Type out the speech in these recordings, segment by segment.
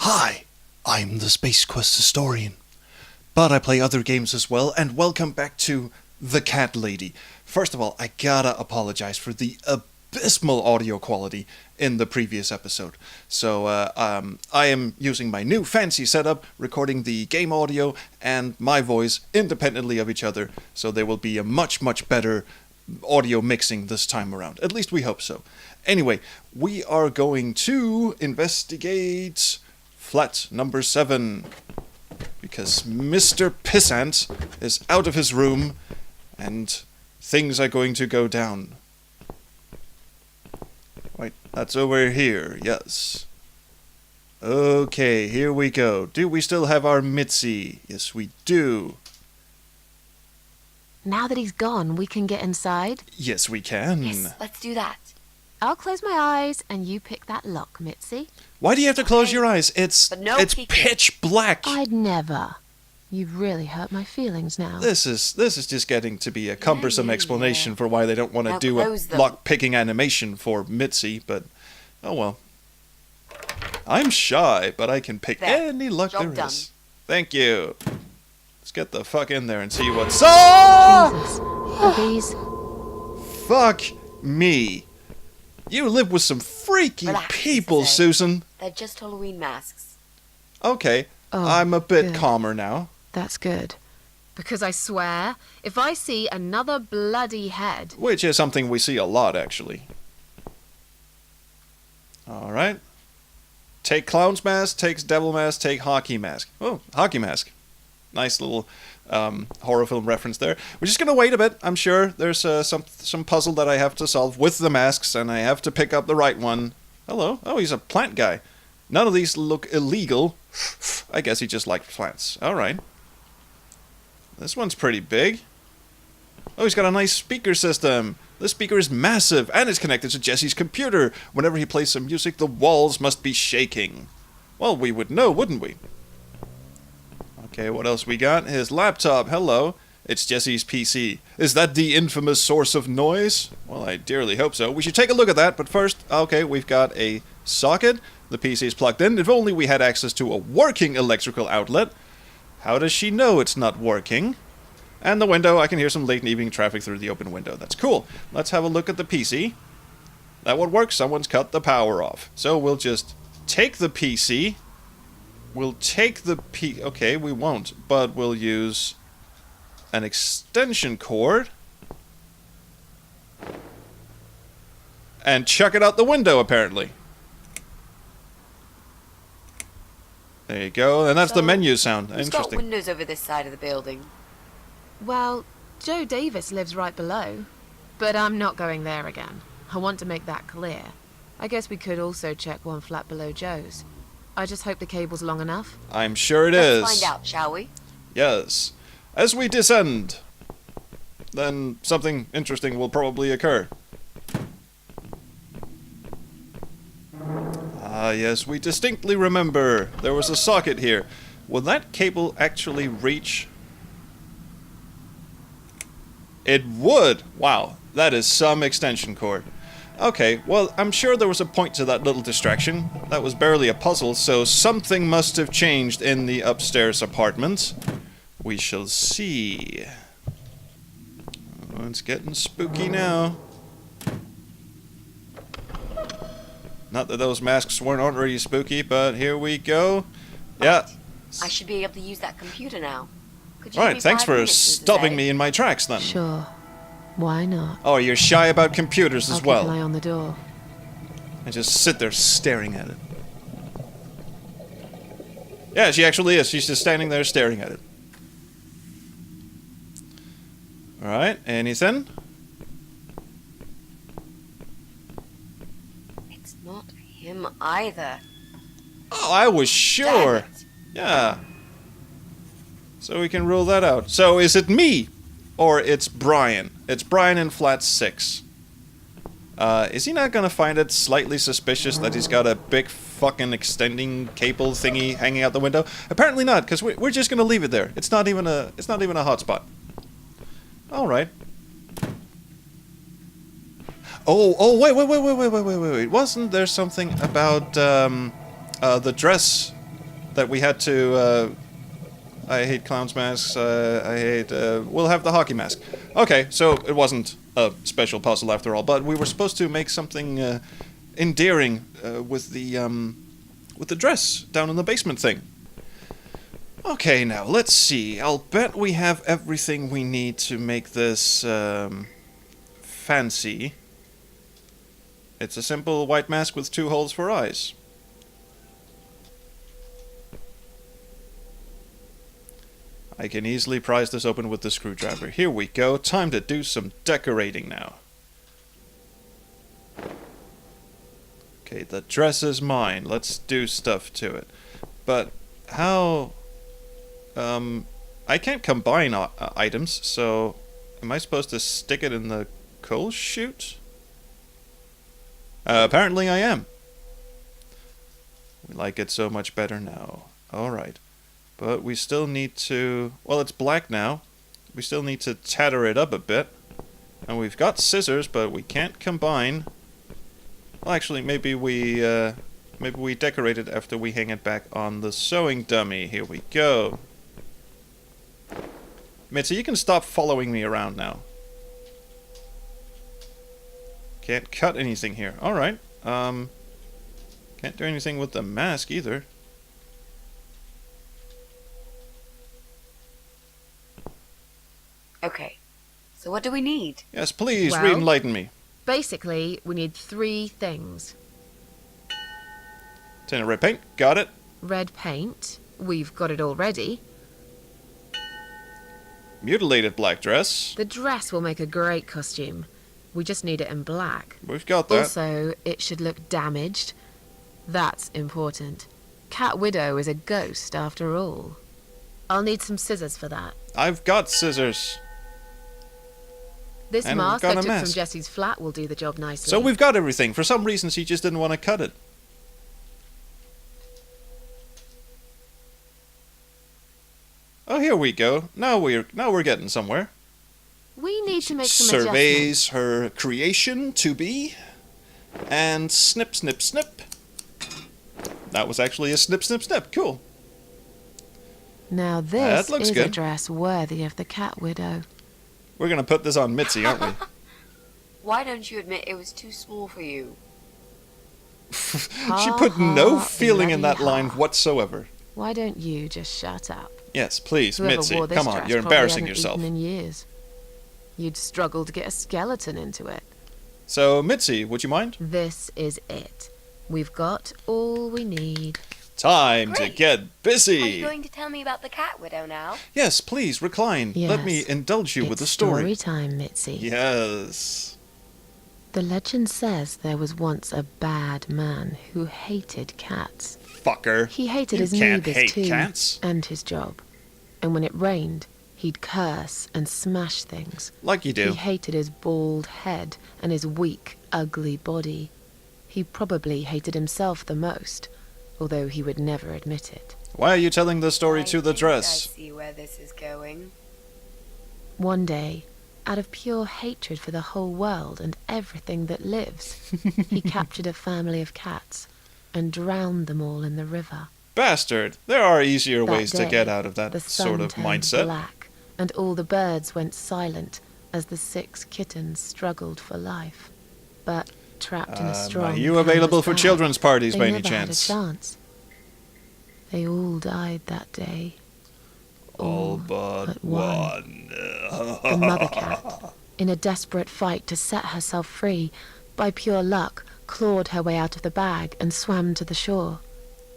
Hi, I'm the Space Quest historian, but I play other games as well, and welcome back to The Cat Lady. First of all, I gotta apologize for the abysmal audio quality in the previous episode. So, I am using my new fancy setup, recording the game audio and my voice independently of each other, so there will be a much better audio mixing this time around. At least we hope so. Anyway, we are going to investigate flat number 7, because Mr. Pissant is out of his room, and things are going to go down. Wait, that's over here, yes. Okay, here we go. Do we still have our Mitzi? Yes, we do. Now that he's gone, we can get inside? Yes, we can. Yes, let's do that. I'll close my eyes and you pick that lock, Mitzi. Why do you have to close your eyes? It's peeking. pitch black. I'd never. You've really hurt my feelings now. This is just getting to be a cumbersome explanation for why they don't want to Now do a close them. lock-picking animation for Mitzi, but oh well. I'm shy, but I can pick There. any lock Job there done. is. Thank you. Let's get the fuck in there and see what's up. Jesus. Are these... Fuck me. You live with some freaky Relax, people, Mrs. A. Susan. They're just Halloween masks. Okay, Oh, I'm a bit good. calmer now. That's good. Because I swear, if I see another bloody head... Which is something we see a lot, actually. Alright. Take clown's mask, takes devil mask, take hockey mask. Oh, hockey mask. Nice little horror film reference there. We're just gonna wait a bit. I'm sure there's some puzzle that I have to solve with the masks, and I have to pick up the right one. Hello. Oh, he's a plant guy. None of these look illegal. I guess he just likes plants. Alright. This one's pretty big. Oh, he's got a nice speaker system. This speaker is massive, and it's connected to Jesse's computer. Whenever he plays some music, the walls must be shaking. Well, we would know, wouldn't we? Okay, what else we got? His laptop. Hello. It's Jesse's PC. Is that the infamous source of noise? Well, I dearly hope so. We should take a look at that, but first, okay, we've got a socket. The PC is plugged in. If only we had access to a working electrical outlet. How does she know it's not working? And the window, I can hear some late evening traffic through the open window. That's cool. Let's have a look at the PC. That would work. Someone's cut the power off. So we'll just take the PC. We'll take the okay, we won't, but we'll use an extension cord and chuck it out the window, apparently. There you go, and that's the So, menu sound. Who's got Interesting. windows over this side of the building? Well, Joe Davis lives right below. But I'm not going there again. I want to make that clear. I guess we could also check one flat below Joe's. I just hope the cable's long enough. I'm sure it is. Let's find out, shall we? Yes. As we descend, then something interesting will probably occur. Ah, yes, we distinctly remember there was a socket here. Will that cable actually reach? It would! Wow, that is some extension cord. Okay, well, I'm sure there was a point to that little distraction. That was barely a puzzle, so something must have changed in the upstairs apartment. We shall see. Oh, it's getting spooky now. Not that those masks weren't already spooky, but here we go. Yeah. I should be able to use that computer now. Could you give Alright, me thanks 5 for minutes, Mrs. stopping A? me in my tracks then. Sure. Why not? Oh, you're shy about computers I'll as keep an eye well. on the door. And just sit there staring at it. Yeah, she actually is. She's just standing there staring at it. Alright, anything? It's not him either. Oh, I was sure. Damn it. Yeah. So we can rule that out. So is it me? Or it's Brian? It's Brian in flat 6. Is he not gonna find it slightly suspicious that he's got a big fucking extending cable thingy hanging out the window? Apparently not, because we're just gonna leave it there. It's not even a hotspot. Alright. Oh, wait. Wasn't there something about the dress that we had to. I hate clowns masks. I hate. We'll have the hockey mask. Okay, so it wasn't a special puzzle after all, but we were supposed to make something endearing with the dress down in the basement thing. Okay, now let's see. I'll bet we have everything we need to make this fancy. It's a simple white mask with 2 holes for eyes. I can easily prise this open with the screwdriver. Here we go. Time to do some decorating now. Okay, the dress is mine. Let's do stuff to it. But how... I can't combine items, so... Am I supposed to stick it in the coal chute? Apparently I am. We like it so much better now. Alright. But we still need to... Well, it's black now. We still need to tatter it up a bit. And we've got scissors, but we can't combine. Well, actually, maybe we decorate it after we hang it back on the sewing dummy. Here we go. Mitzi, you can stop following me around now. Can't cut anything here. Alright. Can't do anything with the mask either. Okay. So what do we need? Yes, please, Well- re-enlighten me. Basically, we need 3 things. Tin of red paint. Got it. Red paint. We've got it already. Mutilated black dress. The dress will make a great costume. We just need it in black. We've got that. Also, it should look damaged. That's important. Cat Widow is a ghost, after all. I'll need some scissors for that. I've got scissors. This And we've mask got I a took from mask. Jesse's flat will do the job nicely. So we've got everything. For some reason, she just didn't want to cut it. Oh, here we go. Now we're getting somewhere. We need to make some adjustments. Surveys her creation to be, and snip, snip, snip. That was actually a snip, snip, snip. Cool. Now this That looks is a good. dress worthy of the Cat Widow. We're gonna put this on Mitzi, aren't we? Why don't you admit it was too small for you? She put no Ha, feeling in that bloody line ha. whatsoever. Why don't you just shut up? Yes, please, Whoever Mitzi. wore this Come on, dress you're probably embarrassing hadn't yourself. eaten in years. You'd struggle to get a skeleton into it. So, Mitzi, would you mind? This is it. We've got all we need. Time to Great. get Are you busy. going to tell me about the Cat Widow now? Yes, please, recline. Let me Yes, indulge you with the It's story. time, Mitzi. Yes. The legend says there was once a bad man who hated cats. Fucker. He hated You his can't neighbours hate too, cats. and his job. And when it rained, he'd curse and smash things. Like you He do. hated his bald head and his weak, ugly body. He probably hated himself the most, although he would never admit it. Why are you telling the story I to the think dress? I see where this is going. One day, out of pure hatred for the whole world and everything that lives, he captured a family of cats and drowned them all in the river. Bastard. There are easier That ways to day, get out of that the sun sort of turned mindset. black, and all the birds went silent as the 6 kittens struggled for life. But trapped in a strong Are you available canvas for bag, children's parties they by any never had a chance? chance. They all died that day. All but but one. The mother cat, in a desperate fight to set herself free, by pure luck, clawed her way out of the bag and swam to the shore.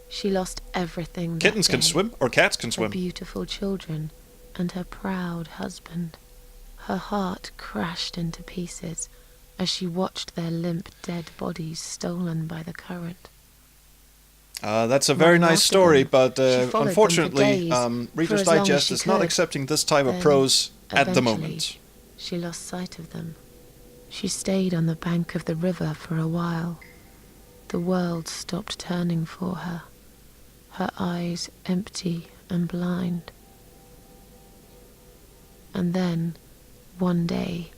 She lost everything that Kittens can day. swim, or cats can Her swim. beautiful children and her proud husband. Her heart crashed into pieces as she watched their limp, dead bodies stolen by the current. That's a very Running nice after story, them, but she followed them for unfortunately, days, Reader's for as long as Digest she is not could. accepting this type of Then, prose at the eventually, moment. She lost sight of them. She stayed on the bank of the river for a while. The world stopped turning for her, her eyes empty and blind. And then, one day,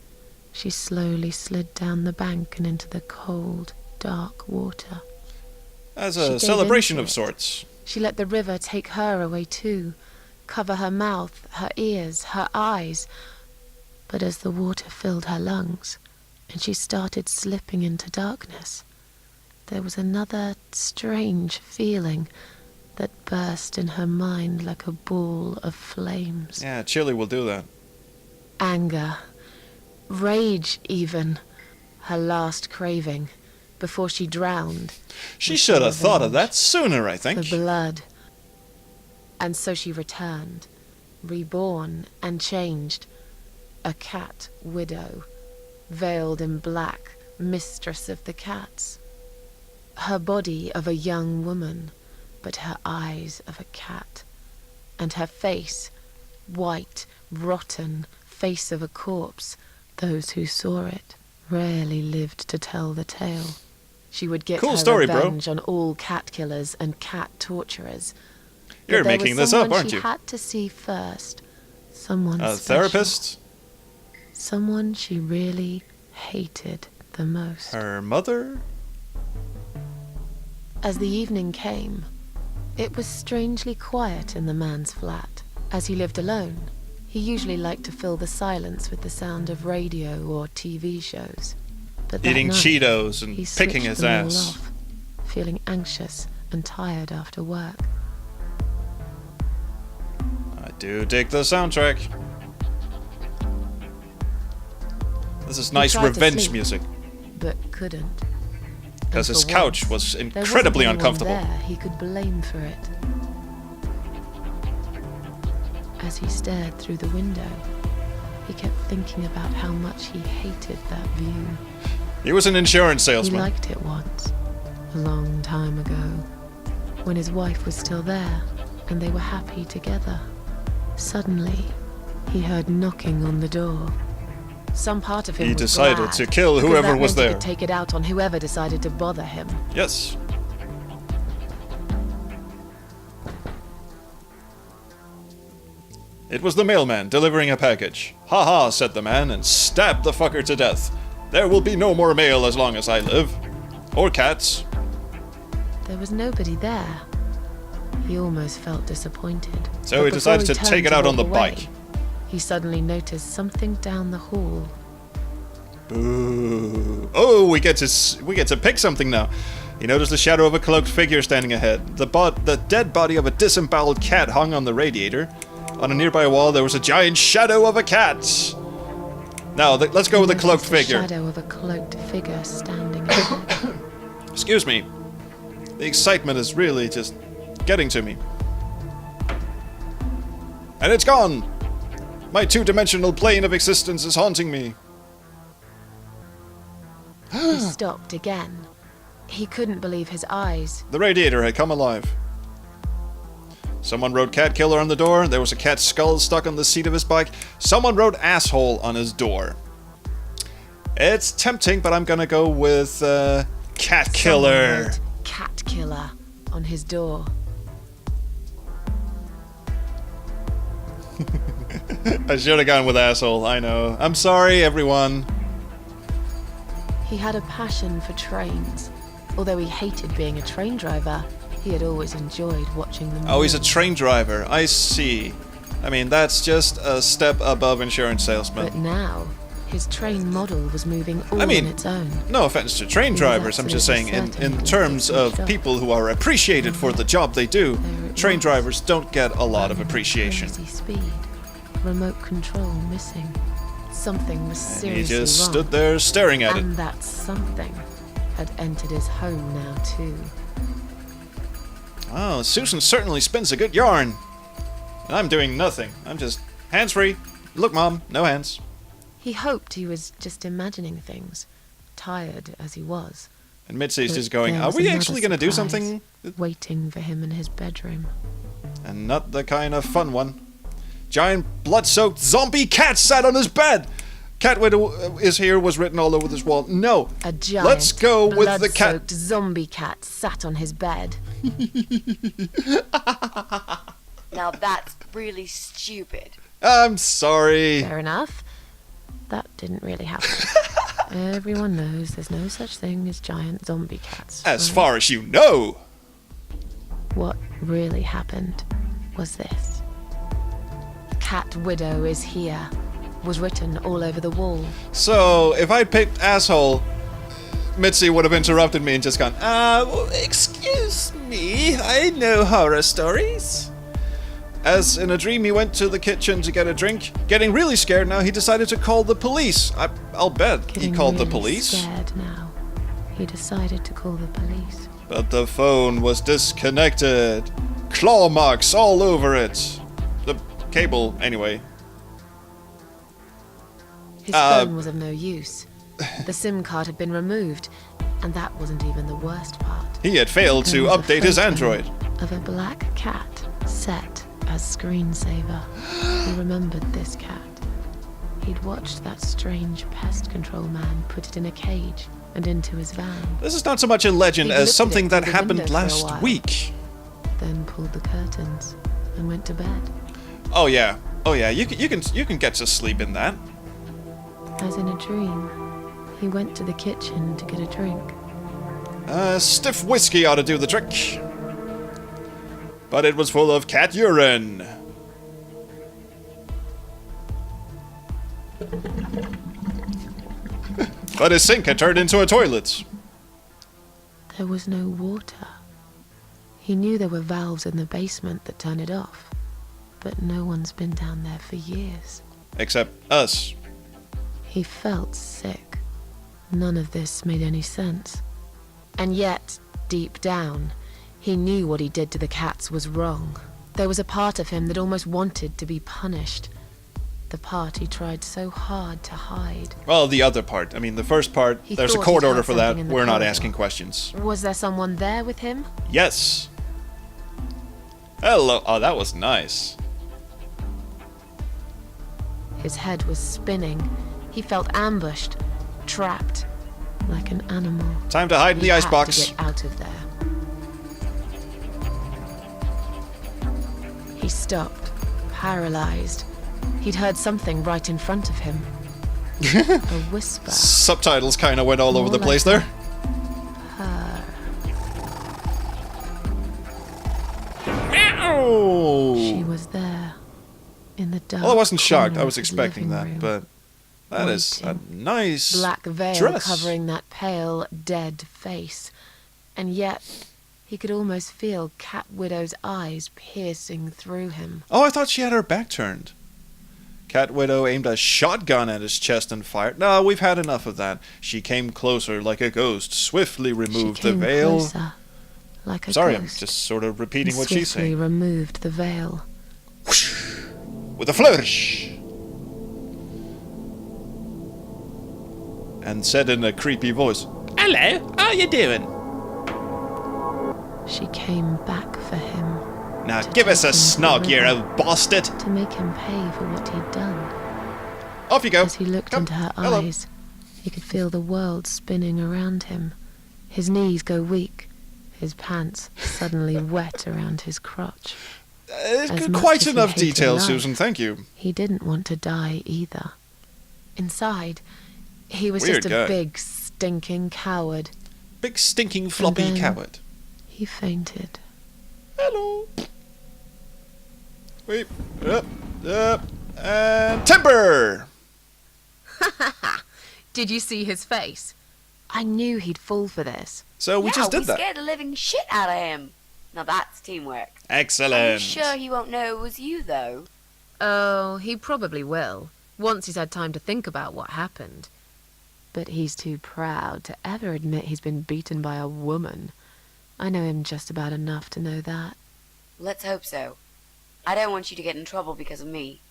she slowly slid down the bank and into the cold, dark water. As She a gave celebration into of it. sorts. She let the river take her away too, cover her mouth, her ears, her eyes. But as the water filled her lungs, and she started slipping into darkness, there was another strange feeling that burst in her mind like a ball of flames. Yeah, chili will do that. Anger, rage even, her last craving, before she drowned. She should have thought of that sooner, I think. For blood. And so she returned, reborn and changed, a cat widow, veiled in black, mistress of the cats. Her body of a young woman, but her eyes of a cat, and her face, white, rotten, face of a corpse. Those who saw it rarely lived to tell the tale. She would get Cool her story, bro. revenge on all cat killers and cat torturers. You're But there making was this up, someone aren't she you? had to see first. Someone A special. therapist? Someone she really hated the most. Her mother? As the evening came, it was strangely quiet in the man's flat. As he lived alone, he usually liked to fill the silence with the sound of radio or TV shows. But that Eating night, Cheetos and he picking switched his them all ass. off, feeling anxious and tired after work. I do dig the soundtrack. This is nice tried to revenge sleep. music. But couldn't. Because And his for couch once, was there wasn't incredibly anyone uncomfortable. there he could blame for it. As he stared through the window, he kept thinking about how much he hated that view. He was an insurance He salesman. liked it once, a long time ago, when his wife was still there and they were happy together. Suddenly, he heard knocking on the door. Some part of him He was decided glad, to kill because whoever that was meant he there. could take it out on whoever decided to bother him. Yes. It was the mailman delivering a package. Ha ha, said the man, and stabbed the fucker to death. There will be no more mail as long as I live. Or cats. There was nobody there. He almost felt disappointed. So But he decided before to turned take it out on walk the away, bike. He suddenly noticed something down the hall. Boo. Oh, we get to pick something now. He noticed the shadow of a cloaked figure standing ahead. The dead body of a disemboweled cat hung on the radiator. On a nearby wall, there was a giant shadow of a cat. Now, let's go with the cloaked Noticed figure. The shadow of a cloaked figure standing ahead. Excuse me. The excitement is really just getting to me. And it's gone! My two-dimensional plane of existence is haunting me. He stopped again. He couldn't believe his eyes. The radiator had come alive. Someone wrote cat killer on the door. There was a cat's skull stuck on the seat of his bike. Someone wrote asshole on his door. It's tempting, but I'm gonna go with cat Someone killer. wrote cat killer on his door. I should have gone with asshole, I know. I'm sorry, everyone. He had a passion for trains. Although he hated being a train driver, he had always enjoyed watching them. Oh, he's a move. train driver. I see. I mean, that's just a step above insurance But salesman. now, his train model was moving all I mean, on its own. No offense to train was drivers, I'm just saying absolutely certain in it terms would be of shot. people who are appreciated for the job they do, There it train was. drivers don't get a lot of appreciation. Crazy speed. Remote control missing. Something was And he seriously just wrong. stood there staring at it. And that something had entered his home now too. Oh, Susan certainly spins a good yarn. And I'm doing nothing. I'm just hands-free. Look, Mom, no hands. He hoped he was just imagining things, tired as he was, And Mitzi's But just going, there are was we another actually going to do surprise. something? waiting for him in his bedroom. And not the kind of fun one. Giant blood-soaked zombie cat sat on his bed. Cat widow is here was written all over this wall. No. A giant, Let's go with the cat. blood-soaked zombie cat sat on his bed. Now that's really stupid. I'm sorry. Fair enough. That didn't really happen. Everyone knows there's no such thing as giant zombie cats. As right? far as you know. What really happened was this. Cat Widow is here was written all over the wall. So, if I'd picked asshole, Mitzi would have interrupted me and just gone, excuse me, I know horror stories. As in a dream, he went to the kitchen to get a drink. Getting really scared now, he decided to call the police. I'll bet he called the police. Scared now, he decided to call the police. But the phone was disconnected. Claw marks all over it. The cable, anyway. His phone was of no use. The SIM card had been removed, and that wasn't even the worst part. He had failed to There was a update his photo Android. Of a black cat set as screensaver. He remembered this cat. He'd watched that strange pest control man put it in a cage and into his van. This is not so much a legend He as looked something at it that through the happened window for a last while. week. Then pulled the curtains and went to bed. Oh yeah, you can get to sleep in that. As in a dream, he went to the kitchen to get a drink. Stiff whiskey ought to do the trick. But it was full of cat urine. But his sink had turned into a toilet. There was no water. He knew there were valves in the basement that turned it off, but no one's been down there for years. Except us. He felt sick. None of this made any sense. And yet, deep down, he knew what he did to the cats was wrong. There was a part of him that almost wanted to be punished. The part he tried so hard to hide. Well, the other part. I mean, the first part, He there's a thought court he'd order heard for that. something in the We're not corridor. asking questions. Was there someone there with him? Yes. Hello. Oh, that was nice. His head was spinning. He felt ambushed, trapped, like an animal. Time to hide in the He had icebox. to get out of there. He stopped, paralyzed. He'd heard something right in front of him. A whisper. Subtitles kind of went all over More the like place there. Her. Ow! She was there, in the dark. Well, I wasn't shocked. corner I was of his expecting living that, room. but that is a waiting. nice Black veil dress. covering that pale, dead face. And yet, he could almost feel Cat Widow's eyes piercing through him. Oh, I thought she had her back turned. Cat Widow aimed a shotgun at his chest and fired. No, we've had enough of that. She came closer like a ghost, swiftly removed She came the veil. closer, like a Sorry, I'm ghost, just sort of repeating and what she's swiftly saying. removed the veil. Whoosh, with a flourish. And said in a creepy voice, "Hello, how you doing?" She came back for him, Now To give us a take him to the snog, you river. old bastard. to make him pay for what he'd done. Off you go. As he looked Come. into her Hello. eyes, he could feel the world spinning around him. His knees go weak, his pants suddenly wet around his crotch. As much Quite as he enough hated detail, life. Susan, thank you. He didn't want to die either. Inside, he was Weird just guy. a big, stinking coward. Big stinking floppy then- coward. He fainted. Hello. Wait. And timber! Did you see his face? I knew he'd fall for this. So we just did that. scared the living shit out of him. Now that's teamwork. Are you Excellent. sure he won't know it was you, though? Oh, he probably will, once he's had time to think about what happened. But he's too proud to ever admit he's been beaten by a woman. I know him just about enough to know that. Let's hope so. I don't want you to get in trouble because of me.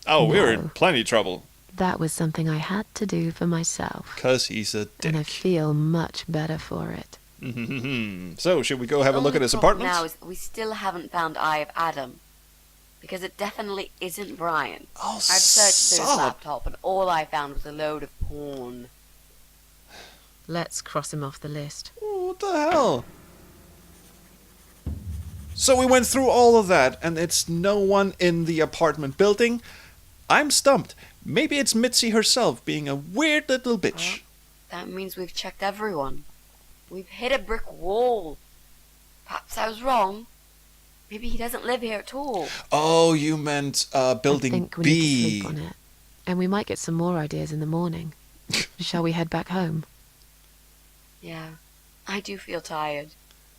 Oh, we were in No. plenty of trouble. That was something I had to do for myself. Because he's a And I dick. feel much better for it. So, should we go have a look Only at his problem apartment? now is that we still haven't found Eye of Adam. Because it definitely isn't Brian. Oh, I've searched through his solid. laptop and all I found was a load of porn. Let's cross him off the list. Oh, what the hell? So we went through all of that, and it's no one in the apartment building. I'm stumped. Maybe it's Mitzi herself being a weird little bitch. That means we've checked everyone. We've hit a brick wall. Perhaps I was wrong. Maybe he doesn't live here at all. Oh, you meant building I think we B. need to sleep on it. And we might get some more ideas in the morning. Shall we head back home? Yeah, I do feel tired.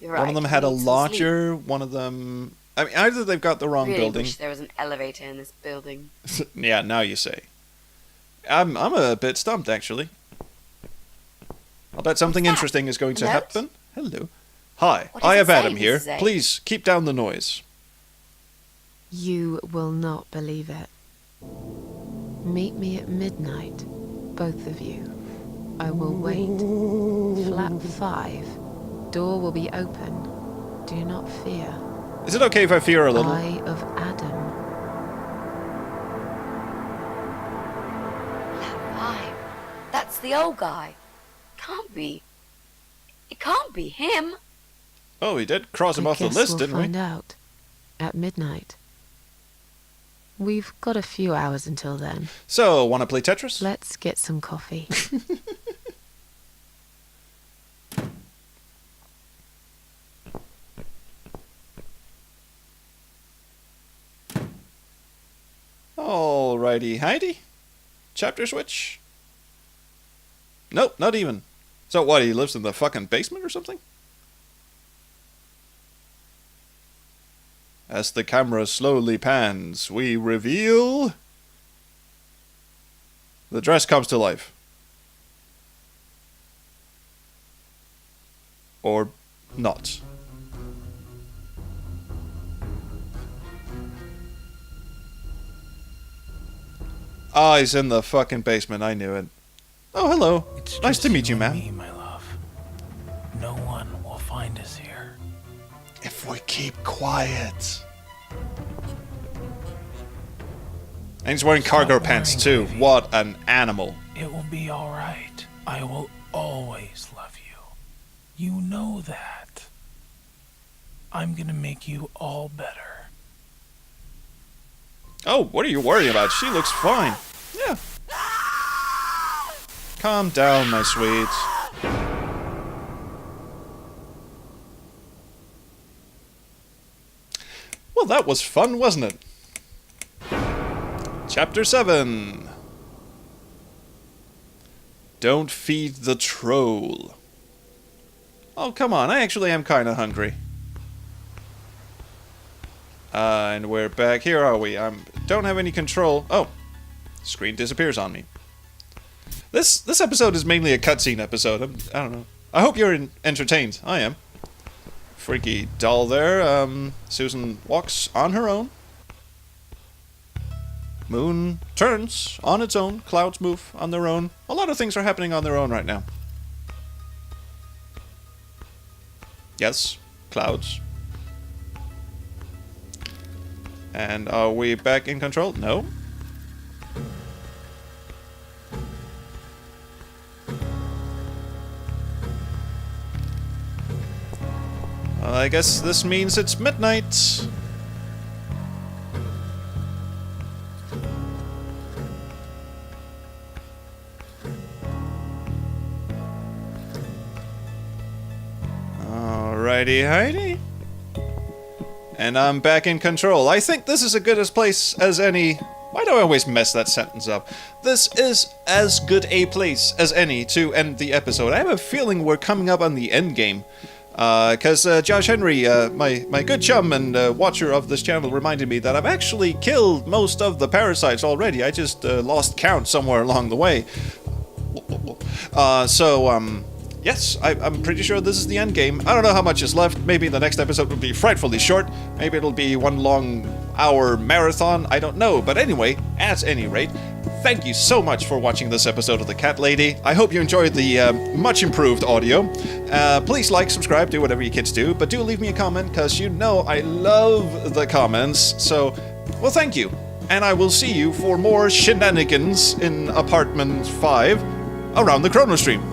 You're right. One of them had a Need some launcher, one of them... I mean, either they've got the wrong sleep. Really building. wish there was an elevator in this building. Yeah, now you say. I'm a bit stumped, actually. I'll bet something What's that? interesting is going to A note? happen. Hello. Hi, What does I it have say, Adam here. Mrs. A? Please, keep down the noise. You will not believe it. Meet me at midnight, both of you. I will wait. Flat 5. Door will be open. Do not fear. Is it okay if I fear a little? Eye of Adam. Flat 5. That's the old guy. Can't be. It can't be him. Oh, we did cross him I off the guess list, we'll didn't find we? out. At midnight. We've got a few hours until then. So, want to play Tetris? Let's get some coffee. Alrighty, Heidi. Chapter switch? Nope, not even. So what, he lives in the fucking basement or something? As the camera slowly pans, we reveal... The dress comes to life. Or not. Ah, he's in the fucking basement. I knew it. Oh, hello. It's Nice just to meet you, and ma'am. me, my love. No one will find us here. If we keep quiet. And he's wearing cargo Stop pants, worrying, too. baby. What an animal. It will be all right. I will always love you. You know that. I'm gonna make you all better. Oh, what are you worrying about? She looks fine. Yeah. Calm down, my sweet. Well, that was fun, wasn't it? Chapter 7. Don't feed the troll. Oh, come on. I actually am kind of hungry. And we're back. Here are we? Don't have any control. Oh, screen disappears on me. This episode is mainly a cutscene episode. I don't know. I hope you're entertained. I am. Freaky doll there. Susan walks on her own. Moon turns on its own. Clouds move on their own. A lot of things are happening on their own right now. Yes, clouds. And are we back in control? No. I guess this means it's midnight. Alrighty, Heidi. And I'm back in control. I think this is as good a place as any... Why do I always mess that sentence up? This is as good a place as any to end the episode. I have a feeling we're coming up on the end game. Because Josh Henry, my good chum and watcher of this channel, reminded me that I've actually killed most of the parasites already. I just lost count somewhere along the way. Yes, I'm pretty sure this is the end game. I don't know how much is left. Maybe the next episode will be frightfully short. Maybe it'll be one long hour marathon. I don't know. But anyway, at any rate, thank you so much for watching this episode of The Cat Lady. I hope you enjoyed the much improved audio. Please like, subscribe, do whatever you kids do. But do leave me a comment, because you know I love the comments. So, well, thank you. And I will see you for more shenanigans in Apartment 5 around the Chrono Stream.